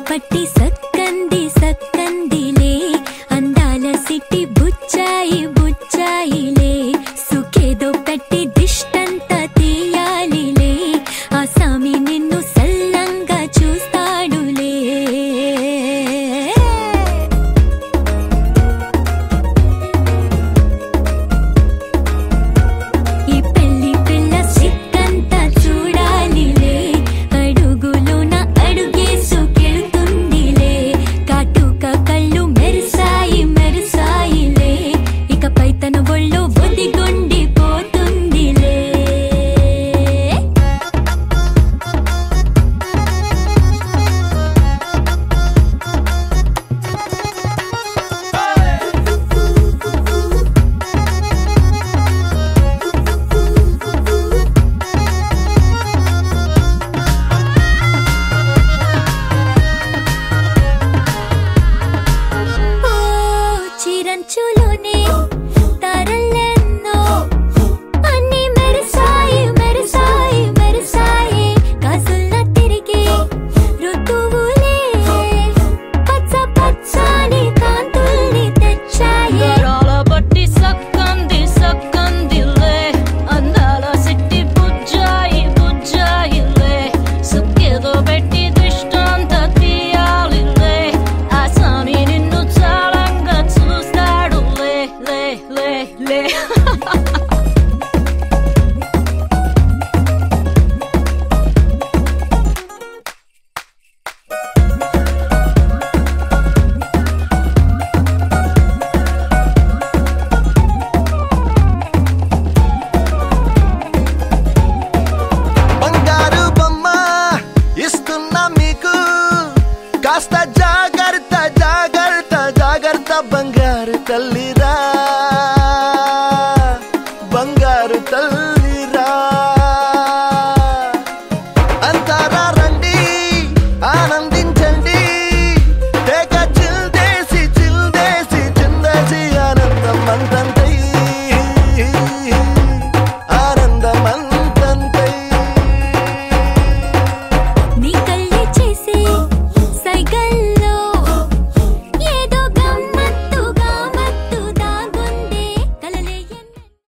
పట్టి సక్కంది సక్కందిలే అందాల సిట్టి బుచ్చాయి బుచ్చాయిలే సుఖేదో పెట్టి దిష్టంత తీయాలిలే ఆ సామి నిన్ను సల్లంగా చూస్తాడులే ఈ పెళ్లి పిల్ల సిక్కంతా చూడాలిలే అడుగులోన అడుగేసు కళ్ళు మెరిసాయి మెరిసాయిలే ఇకపై తన ఒళ్ళో ఒదిగొండి పోతుందిలే చిరంచులోనే తరలెన్నో అన్ని మెరిసాయి మెరిసాయి మెరిసాయి కాసుల్ల తిరిగి ఋతువులే పచ్చ పచ్చని కాంతుల్ని తెచ్చాయి గరాల బట్టి సక్కంది సక్కందిలే అందాల సిట్టి బుజ్జాయి బుజ్జాయిలే సుక్కేదో పెట్టి దిష్టంత తీయాలిలే ఆ సామి నిన్ను చాలంగా చూస్తాడు లే లే లే లే బంగారు బొమ్మ ఇస్తున్నా మీకు కాస్త జాగ్రత్త జాగ్రత్త జాగ్రత్త బంగారు తల్లి